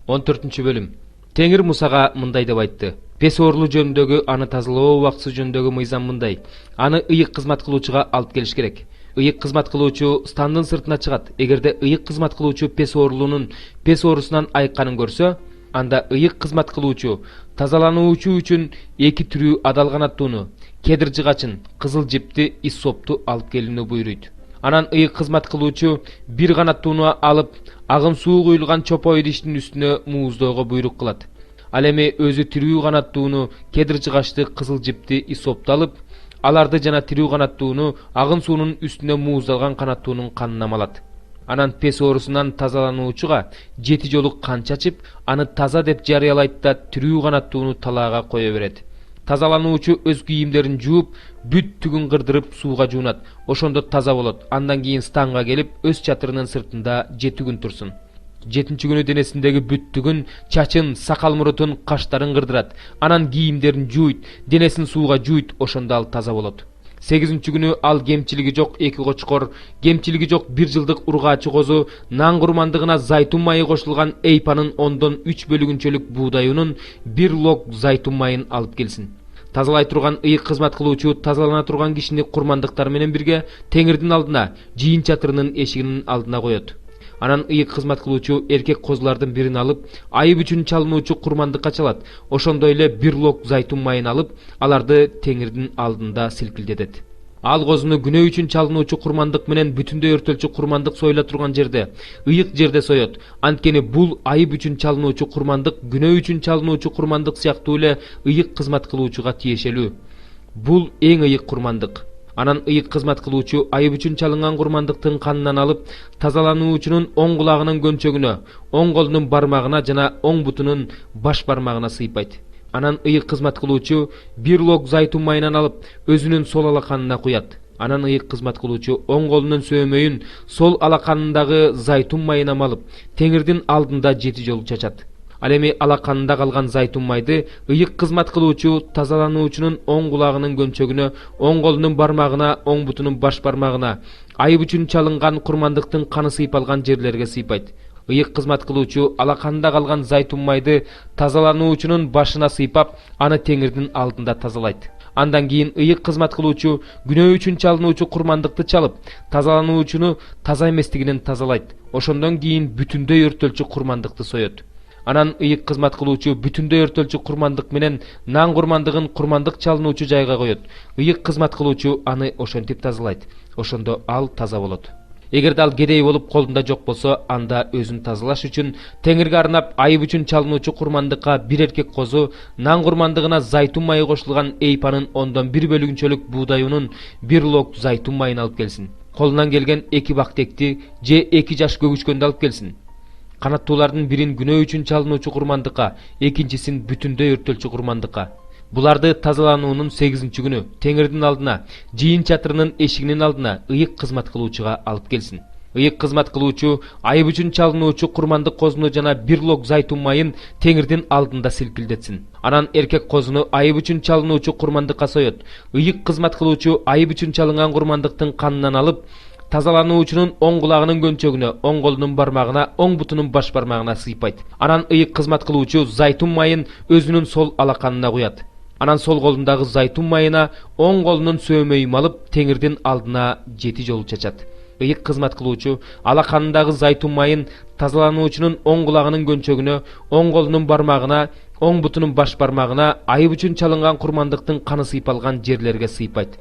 14-бөлүм. Теңир Мусага мындай деп айтты. Пес оорулуу жөнүндөгү аны тазалоо убактысы жөнүндөгү мыйзам мындай. Аны ыйык кызмат кылуучуга алып келиш керек. Ыйык кызмат кылуучу стандын сыртына чыгат. Эгерде ыйык кызмат кылуучу пес оорулуунун пес оорусунан айыкканын көрсө, анда ыйык кызмат кылуучу тазалануучу үчүн 2 түрүү адал канаттууну, кедир жыгачын, кызыл жипти, иссопту алып келүүнү буйруйт. Анан ыйык кызмат кылуучу бир канаттууну алып, агым суу куюлган чопой идиштин үстүнө мууздоого буйрук кылат. Ал эми өзү тирүү канаттууну, кедир жыгачты, кызыл жипти, иссопту алып, аларды жана тирүү канаттууну агын суунун үстүнө мууздалган канаттуунун канына малат. Анан пес оорусунан тазалануучуга 7 жолу кан чачып, аны таза деп жарыялайт да тирүү канаттууну талаага кое берет. Тазалануучу өз кийимдерин жууп, бүт түгүн кырдырып сууга жуунат. Ошондо таза болот. Андан кийин станга келип, өз чатырынын сыртында 7 күн турсун. 7-нчи күнү денесиндеги бүт түгүн, чачын, сакал мурутун, каштарын кырдырат. Анан кийимдерин жууйт, денесин сууга жууйт, ошондо ал таза болот. 8-нчи күнү ал кемчилиги жок 2 кочкор, кемчилиги жок 1 жылдык ургаачы козу, нан курмандыгына зайтун майы кошулган эйпанын 10-дон 3 бөлүгүнчөлүк буудай унун 1 лог зайтун майын алып келсин. Тазалай турган ыйык кызмат кылуучу тазалана турган кишини курмандыктар менен бирге Теңирдин алдына, жыйын чатырынын эшигинин алдына коет. Анан ыйык кызмат кылуучу эркек козулардын бирин алып, айып үчүн чалынуучу курмандыкка чалат. Ошондой эле 1 лог зайтун майын алып, аларды Теңирдин алдында силкилдетет. Ал козуну күнөө үчүн чалынуучу курмандык менен бүтүндөй өртөлчү курмандык союла турган жерде, ыйык жерде соет. Анткени бул айып үчүн чалынуучу курмандык күнөө үчүн чалынуучу курмандык сыяктуу эле ыйык кызмат кылуучуга тиешелүү. Бул эң ыйык курмандык. Анан ыйык кызмат кылуучу айып үчүн чалынган курмандыктын канынан алып, тазалануучунун оң кулагынын көнчөгүнө, оң колунун бармагына жана оң бутунун баш бармагына сыйпайт. Анан ыйык кызмат кылуучу 1 лог зайтун майынан алып, өзүнүн сол алаканына куят. Анан ыйык кызмат кылуучу оң колунун сөөмөйүн сол алаканындагы зайтун майына малып, Теңирдин алдында 7 жолу чачат. Ал эми алаканында калган зайтун майды ыйык кызмат кылуучу тазалануучунун оң кулагынын көнчөгүнө, оң колунун бармагына, оң бутунун баш бармагына, айып үчүн чалынган курмандыктын каны сыйпалган жерлерге сыйпайт. Ыйык кызмат кылуучу алаканында калган зайтун майды тазалануучунун башына сыйпап, аны Теңирдин алдында тазалайт. Андан кийин ыйык кызмат кылуучу күнөө үчүн чалынуучу курмандыкты чалып, тазалануучуну таза эместигинен тазалайт. Ошондон кийин бүтүндөй өртөлчү курмандыкты соет. Анан ыйык кызмат кылуучу бүтүндөй өртөлчү курмандык менен нан курмандыгын курмандык чалынуучу жайга коет. Ыйык кызмат кылуучу аны ошентип тазалайт. Ошондо ал таза болот. Эгерде ал кедей болуп колунда жок болсо, анда өзүн тазалаш үчүн Теңирге арнап айып үчүн чалынуучу курмандыкка 1 эркек козу, нан курмандыгына зайтун майы кошулган эйпанын 10-дон 1 бөлүгүнчөлүк буудай унун 1 лог зайтун майын алып келсин. Колунан келген 2 бактекти же 2 жаш көгүчкөндү алып келсин. Канаттуулардын бирин күнөө үчүн чалынуучу курмандыкка, экинчисин бүтүндөй өртөлчү курмандыкка. Буларды тазалануунун 8-нчи күнү Теңирдин алдына, жыйын чатырынын эшигинин алдына ыйык кызмат кылуучуга алып келсин. Ыйык кызмат кылуучу айып үчүн чалынуучу курмандык козуну жана 1 лог зайтун майын Теңирдин алдында силкилдетсин. Анан эркек козуну айып үчүн чалынуучу курмандыкка соет. Ыйык кызмат кылуучу айып үчүн чалынган курмандыктын канынан алып, тазалануучунун оң кулагынын көнчөгүнө, оң колунун бармагына, оң бутунун баш бармагына сыйпайт. Анан ыйык кызмат кылуучу зайтун майын өзүнүн сол алаканына куят. Анан сол колундагы зайтун майына оң колунун сөөмөйүн алып, Теңирдин алдына 7 жолу чачат. Ыйык кызмат кылуучу алаканындагы зайтун майын тазалануучунун оң кулагынын көнчөгүнө, оң колунун бармагына, оң бутунун баш бармагына, айып үчүн чалынган курмандыктын каны сыйпалган жерлерге сыйпайт.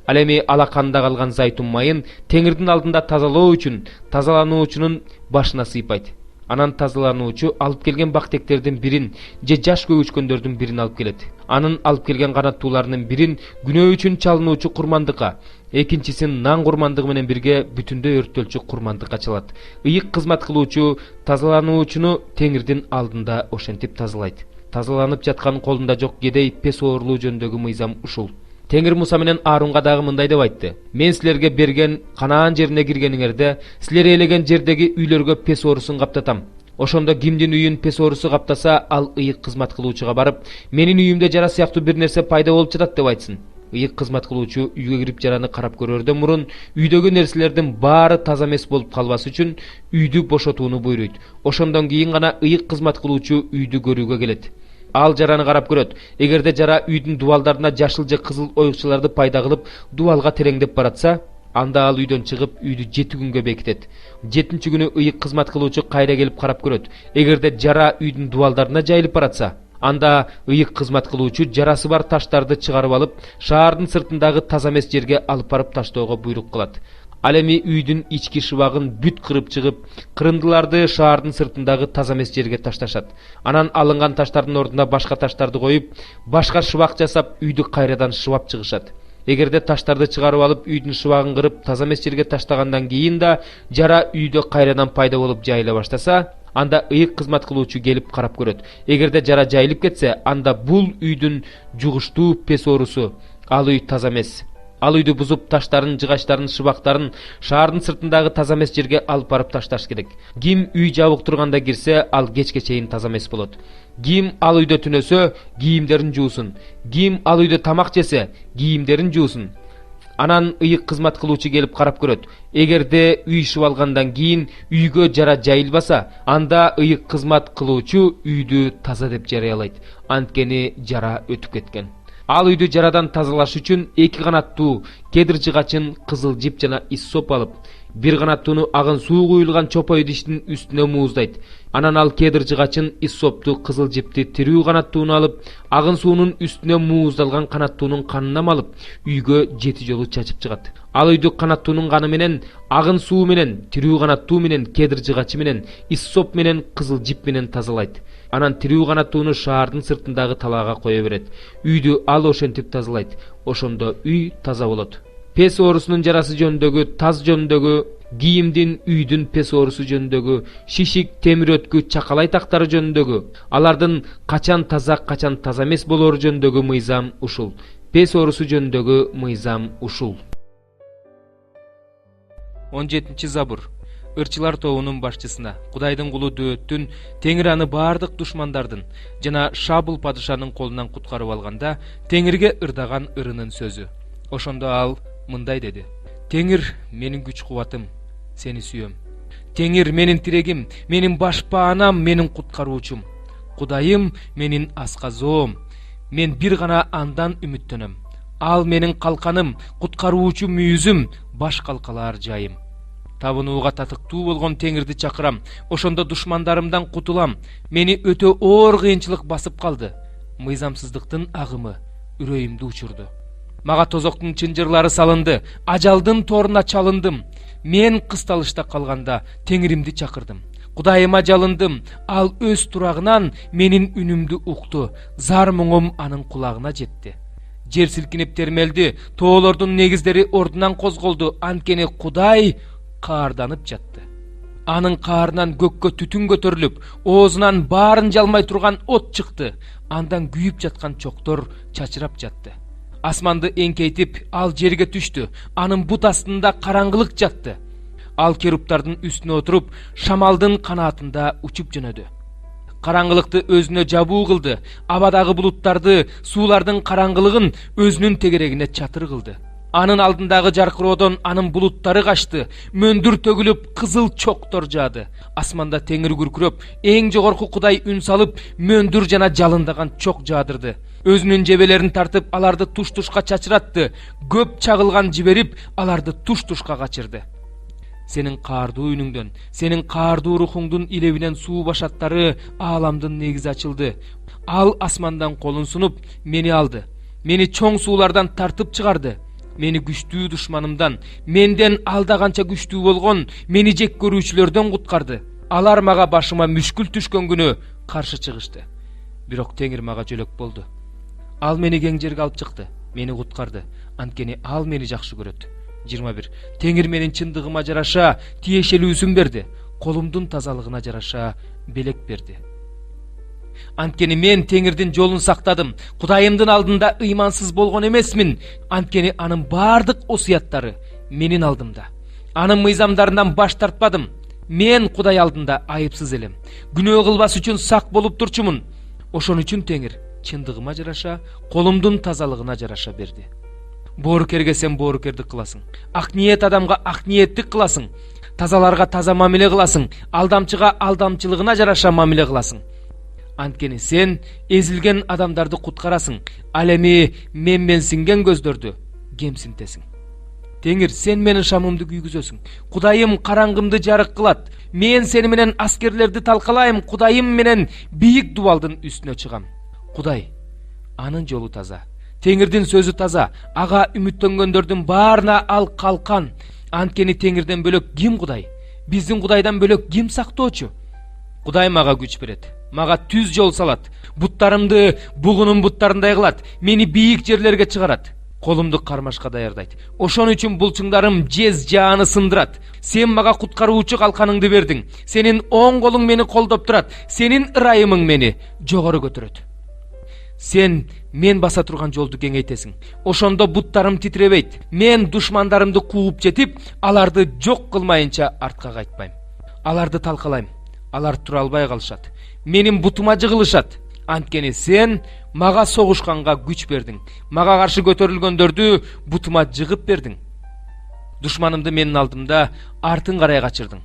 Ал эми алаканда калган зайтун майын Теңирдин алдында тазалоо үчүн тазалануучунун башына сыйпайт. Анан тазалануучу алып келген бактектердин бирин же жаш көгүчкөндөрдүн бирин алып келет. Анын алып келген канаттууларынын бирин күнөө үчүн чалынуучу курмандыкка, экинчисин нан курмандыгы менен бирге бүтүндөй өртөлчү курмандыкка чалат. Ыйык кызмат кылуучу тазалануучуну Теңирдин алдында ошентип тазалайт. Тазаланып жаткан колунда жок кедей пес оорулуу жөнүндөгү мыйзам ушул. Теңир Муса менен Аарунга дагы мындай деп айтты. Мен силерге берген Канаан жерине киргениңерде, силер элеген жердеги үйлөргө пес оорусун каптатам. Ошондо кимдин үйүн пес оорусу каптаса, ал ыйык кызмат кылуучуга барып, менин үйүмдө жара сыяктуу бир нерсе пайда болуп жатат деп айтсын. ыйык кызмат кылуучу үйгө кирип жараны карап көрөрдөн мурун үйдөгү нерселердин баары таза эмес болуп калбас үчүн үйдү бошотууну буйруйт. Ошондон кийин гана ыйык кызмат кылуучу үйдү көрүүгө келет. Ал жараны карап көрөт. Эгерде жара үйдүн дубалдарына жашыл же кызыл оюкчаларды пайда кылып, дубалга тереңдеп баратса, анда ал үйдөн чыгып үйдү 7 күнгө бекитет. 7-нчи күнү ыйык кызмат кылуучу кайра келип карап көрөт. Эгерде жара үйдүн дубалдарына жайылып баратса, анда ыйык кызмат кылуучу жарасы бар таштарды чыгарып алып, шаардын сыртындагы таза эмес жерге алып барып таштоого буйрук кылат. Ал эми үйдүн ички шыбагын бүт кырып чыгып, кырындыларды шаардын сыртындагы таза эмес жерге ташташат. Анан алынган таштардын ордуна башка таштарды коюп, башка шыбак жасап, үйдү кайрадан шыбап чыгышат. Эгерде таштарды чыгарып алып, үйдүн шыбагын кырып, таза эмес жерге таштагандан кийин да жара үйдө кайрадан пайда болуп жайыла баштаса, анда ыйык кызмат кылуучу келип карап көрөт. Эгерде жара жайылып кетсе, анда бул үйдүн жугуштуу песорусу, ал үй таза эмес. Ал үйдү бузуп, таштарын, жыгачтарын, шыбактарын шаардын сыртындагы таза эмес жерге алып барып ташташ керек. Ким үй жабык турганда кирсе, ал кечке чейин таза эмес болот. Ким ал үйдө түнөсө, кийимдерин жуусун. Ким ал үйдө тамак жесе, кийимдерин жуусун. Анан ыйык кызмат кылуучу келип карап көрөт. Эгерде үй шыбалгандан кийин үйгө жара жайылбаса, анда ыйык кызмат кылуучу үйдү таза деп жарыялайт. Анткени жара өтүп кеткен. Ал үйдү жарадан тазалаш үчүн 2 канаттуу кедир жыгачын, кызыл жип жана иссоп алып, 1 канаттууну агын суу куюлган чопой идиштин үстүнө мууздайт. Анан ал кедир жыгачын, иссопту, кызыл жипти тирүү канаттууну алып, агын суунун үстүнө мууздалган канаттуунун канына малып, үйгө 7 жолу чачып чыгат. Ал үйдү канаттуунун каны менен, агын суу менен, тирүү канаттуу менен, кедир жыгачы менен, иссоп менен, кызыл жип менен тазалайт. Анан тирүү канаттууну шаардын сыртындагы талаага кое берет. Үйдү ал ошентип тазалайт. Ошондо үй таза болот. Пес оорусунун жарасы жөнүндөгү, таз жөнүндөгү, кийимдин, үйдүн пес оорусу жөнүндөгү, шишик, темир өткү, чакалай тактары жөнүндөгү, алардын качан таза эмес болоору жөнүндөгү мыйзам ушул. Пес оорусу жөнүндөгү мыйзам ушул. 17 забур. Ырчылар тобунун башчысына, Кудайдын кулу Дөөттүн, Теңир аны бардык душмандардын жана Шабул падышанын колунан куткарып алганда, Теңирге ырдаган ырынын сөзү. Ошондо ал мындай деди: Теңир менин күч кубатым, сени сүйөм. Теңир менин тирегим, менин баш баанам, менин куткаруучум. Кудайым менин асказоом. Мен бир гана андан үмүттөнөм. Ал менин калканым, куткаруучу мүйүзүм, баш калкалаар жайым. Табынууга татыктуу болгон Теңирди чакырам. Ошондо душмандарымдан кутулам. Мени өтө оор кыйынчылык басып калды. Мыйзамсыздыктын агымы үрөйүмдү учурду. Мага тозоктун чынжырлары салынды. Ажалдын торуна чалындым. Мен кысталышта калганда Теңиримди чакырдым. Кудайыма жалындым. Ал өз турагынан менин үнүмдү укту. Зар муңум анын кулагына жетти. Жер силкинип термелди. Тоолордун негиздери ордунан козголду. Анткени Кудай каарданып жатты. Анын каарынан көккө түтүн көтөрүлүп, оозунан баарын жалмай турган от чыкты. Андан күйүп жаткан чоктор чачырап жатты. Асманды эңкейтип, ал жерге түштү. Анын бут астында караңгылык жатты. Ал керуптардын үстүнө отуруп, шамалдын канаатында учуп жөнөдү. Караңгылыкты өзүнө жабуу кылды. Абадагы булуттарды, суулардын караңгылыгын өзүнүн тегерегине чатыр кылды. Анын алдындагы жаркыроодон анын булуттары качты, мөндүр төгүлүп, кызыл чоктор жаады. Асманда Теңир күркүрөп, эң жогорку Кудай үн салып, мөндүр жана жалындаган чок жаадырды. Өзүнүн жебелерин тартып, аларды туш-тушка чачыратты. Көп чагылган жиберип, аларды туш-тушка качырды. Сенин каардуу үнүңдөн, сенин каардуу рухуңдун илебинен суу башаттары ааламдын негизи ачылды. Ал асмандан колун сунуп, мени алды. Мени чоң суулардан тартып чыгарды. Мени күчтүү душманымдан, менден алда канча күчтүү болгон, мени жек көрүүчүлөрдөн куткарды. Алар мага башыма мүшкүл түшкөн күнү каршы чыгышты. Бирок Теңир мага жөлөк болду. Ал мени кең жерге алып чыкты, мени куткарды. Анткени ал мени жакшы көрөт. 21. Теңир менин чындыгыма жараша тиешелүүсүн берди. Колумдун тазалыгына жараша белек берди. Анткени мен Теңирдин жолун сактадым. Кудайымдын алдында ыймансыз болгон эмесмин. Анткени анын бардык осуяттары менин алдымда. Анын мыйзамдарынан баш тартпадым. Мен Кудай алдында айыпсыз элем. Күнөө кылбас үчүн сак болуп турчумун. Ошон үчүн Теңир чындыгыма жараша, колумдун тазалыгына жараша берди. боорукерге сен боорукердик кыласың. Ак ниет адамга ак ниеттик кыласың. Тазаларга таза мамиле кыласың. Алдамчыга алдамчылыгына жараша мамиле кыласың. Анткени сен эзилген адамдарды куткарасың. Ал эми менсинген көздөрдү кемсинтесиң. Теңир, сен менин шамымды күйгүзөсүң. Кудайым караңгымды жарык кылат. Мен сени менен аскерлерди талкалайм. Кудайым менен бийик дубалдын үстүнө чыгам. Кудай, анын жолу таза. Теңирдин сөзү таза. Ага үмүттөнгөндөрдүн баарына ал калкан. Анткени Теңирден бөлөк ким Кудай? Биздин Кудайдан бөлөк ким сактоочу? Кудай мага күч берет. Мага түз жол салат. Буттарымды бугунун буттарындай кылат. Мени бийик жерлерге чыгарат. Колумду кармашка даярдайт. Ошон үчүн булчуңдарым жез жааны сындырат. Сен мага куткаруучу калканыңды бердиң. Сенин оң колуң мени колдоп турат. Сенин ырайымың мени жогору көтөрөт. Сен мен баса турган жолду кеңейтесиң. Ошондо буттарым титиребейт. Мен душмандарымды кууп жетип, аларды жок кылмайынча артка кайтпайм. Аларды талкалайм. Алар тура албай калышат. Менин бутума жыгылышат. Анткени сен мага согушканга күч бердиң. Мага каршы көтөрүлгөндөрдү бутума жыгып бердиң. Душманымды менин алдымда артын карай качырдың.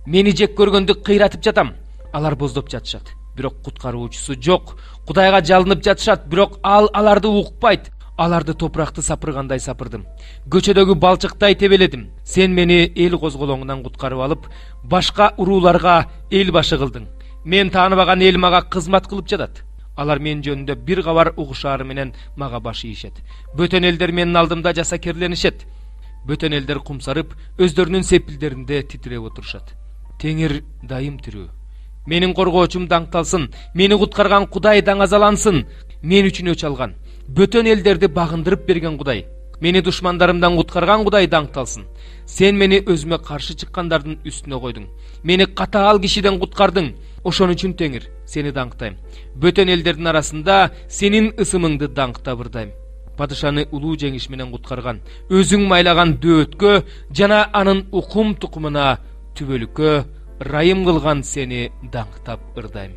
Мени жек көргөндү кыйратып жатам. Алар боздоп жатышат. Бирок куткаруучусу жок. Кудайга жалынып жатышат, бирок ал аларды укпайт. Аларды топуракты сапыргандай сапырдым. Көчөдөгү балчыктай тебеледим. Сен мени эл козголоңунан куткарып алып, башка урууларга эл башы кылдың. Мен тааныбаган эл мага кызмат кылып жатат. Алар мен жөнүндө бир кабар угушаары менен мага баш ийишет. Бөтөн элдер менин алдымда жасакерленишет. Бөтөн элдер кумсарып, өздөрүнүн сепилдеринде титиреп отурушат. Теңир дайым тирүү. Менин коргоочум даңкталсын, мени куткарган Кудай даңазалансын. Мен үчүн өч алган, бөтөн элдерди багындырып берген Кудай, мени душмандарымдан куткарган Кудай даңкталсын. Сен мени өзүмө каршы чыккандардын үстүнө койдуң. Мени катаал кишиден куткардың. Ошон үчүн Теңир, сени даңктайм. Бөтөн элдердин арасында сенин ысымыңды даңктабырдайм. Падышаны улуу жеңиш менен куткарган, өзүң майлаган дөөткө жана анын укум тукумуна түбөлүккө ырайым кылган сени даңктап ырдайм.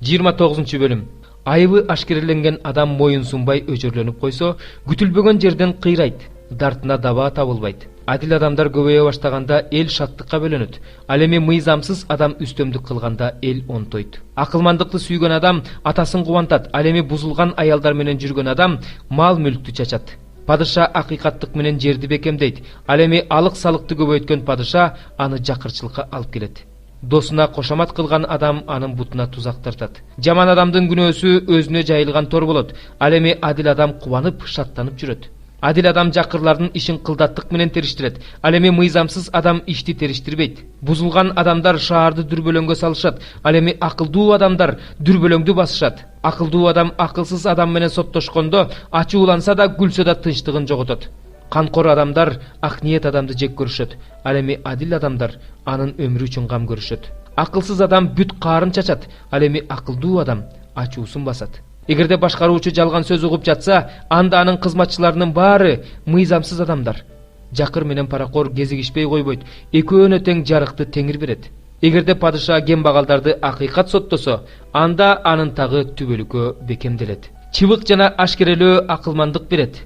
29 бөлүм. Айыбы ашкереленген адам моюн сунбай өчөрлөнүп койсо, күтүлбөгөн жерден кыйрайт, дартына даба табылбайт. Адил адамдар көбөйө баштаганда эл шаттыкка бөлөнөт. Ал эми мыйзамсыз адам үстөмдүк кылганда эл онтойт. Акылмандыкты сүйгөн адам атасын кубантат. Ал эми бузулган аялдар менен жүргөн адам мал мүлктү чачат. Падыша акыйкаттык менен жерди бекемдейт. Ал эми алык салыкты көбөйткөн падыша аны жакырчылыкка алып келет. Досуна кошамат кылган адам анын бутуна тузак тартат. Жаман адамдын күнөөсү өзүнө жайылган тор болот. Ал эми адил адам кубанып, шаттанып жүрөт. Адил адам жакырлардын ишин кылдаттык менен териштирет. Ал эми мыйзамсыз адам ишти териштирбейт. Бузулган адамдар шаарды дүрбөлөңгө салышат. Ал эми акылдуу адамдар дүрбөлөңдү басышат. Акылдуу адам акылсыз адам менен соттошкондо ачууланса да, күлсө да тынчтыгын жоготот. Канкор адамдар ак ниет адамды жек көрүшөт. Ал эми адил адамдар анын өмүрү үчүн кам көрүшөт. Акылсыз адам бүт каарын чачат. Ал эми акылдуу адам ачуусун басат. Эгерде башкаруучу жалган сөз угуп жатса, анда анын кызматчыларынын баары мыйзамсыз адамдар. Жакыр менен паракор кезигишпей койбойт. Экөөнө тең жарыкты Теңир берет. Эгерде падыша кембагалдарды акыйкат соттосо, анда анын тагы түбөлүккө бекемделет. Чыбык жана ашкерелөө акылмандык берет.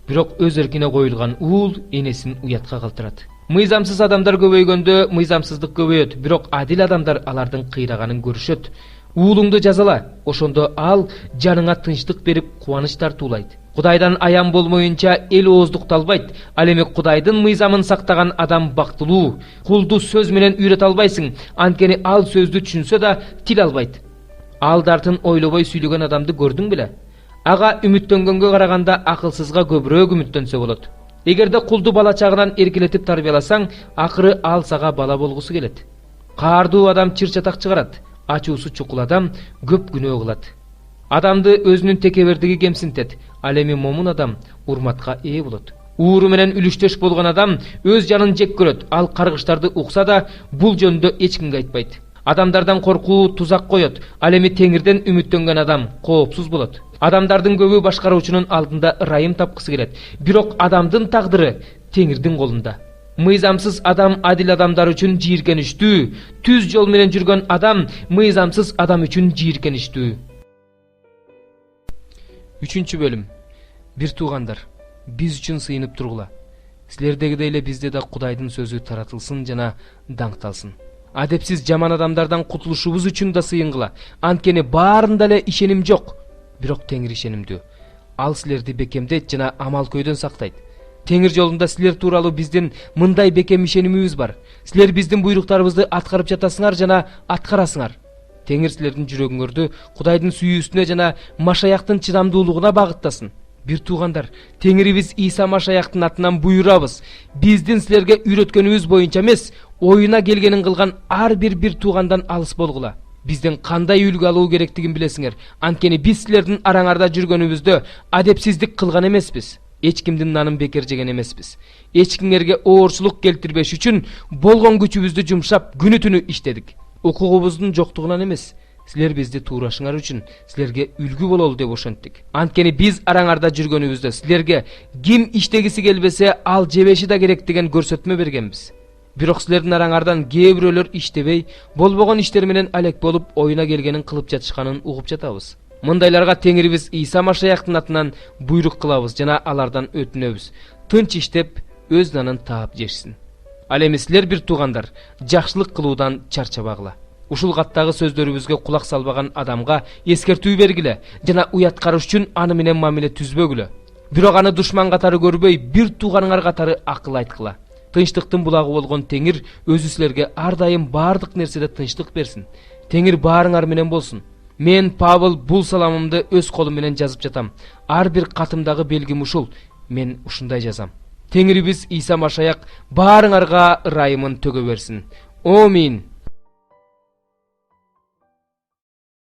Бирок өз эркине коюлган уул энесин уятка калтырат. Мыйзамсыз адамдар көбөйгөндө мыйзамсыздык көбөйөт, бирок адил адамдар алардын кыйраганын көрүшөт. Уулуңду жазала, ошондо ал жаныңа тынчтык берип кубаныч тартуулайт. Кудайдан аян болмоюнча эл ооздукталбайт. Ал эми Кудайдын мыйзамын сактаган адам бактылуу. Кулду сөз менен үйрөтө албайсың, анткени ал сөздү түшүнсө да тил албайт. Ал дартын ойлобой сүйлөгөн адамды көрдүң беле? Ага үмүттөнгөнгө караганда акылсызга көбүрөөк үмүттөнсө болот. Эгерде кулду бала чагынан эркелетип тарбияласаң, акыры ал сага бала болгусу келет. Каардуу адам чыр-чатак чыгарат. Ачуусу чукул адам көп күнөө кылат. Адамды өзүнүн текебердиги кемсинтет. Ал эми момун адам урматка ээ болот. Ууру менен үлүштөш болгон адам өз жанын жек көрөт. Ал каргыштарды укса да бул жөнүндө эч кимге айтпайт. Адамдардан коркуу тузак коет. Ал эми Теңирден үмүттөнгөн адам коопсуз болот. Адамдардын көбү башкаруучунун алдында ырайым тапкысы келет. Бирок адамдын тагдыры Теңирдин колунда. Мыйзамсыз адам адил адамдар үчүн жийиркеничтүү, түз жол менен жүргөн адам мыйзамсыз адам үчүн жийиркеничтүү. 3 бөлүм. Бир туугандар, биз үчүн сыйынып тургула. Силердегидей эле бизде да Кудайдын сөзү таратылсын жана даңкталсын. Адепсиз жаман адамдардан кутулушубуз үчүн да сыйынгыла. Анткени баарында эле ишеним жок. Бирок Теңир ишенимдүү. Ал силерди бекемдейт жана амал көйдөн сактайт. Теңир жолунда силер тууралуу биздин мындай бекем ишенимибиз бар. Силер биздин буйруктарыбызды аткарып жатасыңар жана аткарасыңар. Теңир силердин жүрөгүңөрдү Кудайдын сүйүүсүнө жана Машаяктын чыдамдуулугуна багыттасын. Бир туугандар, Теңирибиз Иса Машаяктын атынан буйрабыз. Биздин силерге үйрөткөнүбүз боюнча эмес, оюна келгенин кылган ар бир туугандан алыс болгула. Бизден кандай үлгү алуу керектигин билесиңер. Анткени биз силердин араңарда жүргөнүбүздө адепсиздик кылган эмеспиз. Эч кимдин нанын бекер жеген эмеспиз. Эч кимге оорчулук келтирбеш үчүн болгон күчүбүздү жумшап күнү түнү иштедик. Укугубуздун жоктугунан эмес, силер бизди туурашыңар үчүн силерге үлгү бололу деп ошенттик. Анткени биз араңарда жүргөнүбүздө силерге ким иштегиси келбесе ал жебеши да керек деген көрсөтмө бергенбиз. Бирок силердин араңардан кээ бирөөлөр иштебей, болбогон иштер менен алек болуп, оюна келгенин кылып жатышканын угуп жатабыз. Мындайларга Теңирибиз Иса Машаяктын атынан буйрук кылабыз жана алардан өтүнөбүз. Тынч иштеп, өз нанын таап жешсин. Ал эми силер бир туугандар, жакшылык кылуудан чарчабагыла. Ушул каттагы сөздөрүбүзгө кулак салбаган адамга эскертүү бергиле жана уяткарыш үчүн аны менен мамиле түзбөгүлө. Бирок аны душман катары көрбөй, бир тууганыңар катары акыл айткыла. Тынчтыктын булагы болгон Теңир өзү силерге ар дайым баардык нерседе тынчтык берсин. Теңир баарыңар менен болсун. Мен Павыл бул саламымды өз колум менен жазып жатам. Ар бир катымдагы белгим ушул. Мен ушундай жазам. Теңирибиз Иса Машаяк баарыңарга ырайымын төгө берсин. Амин.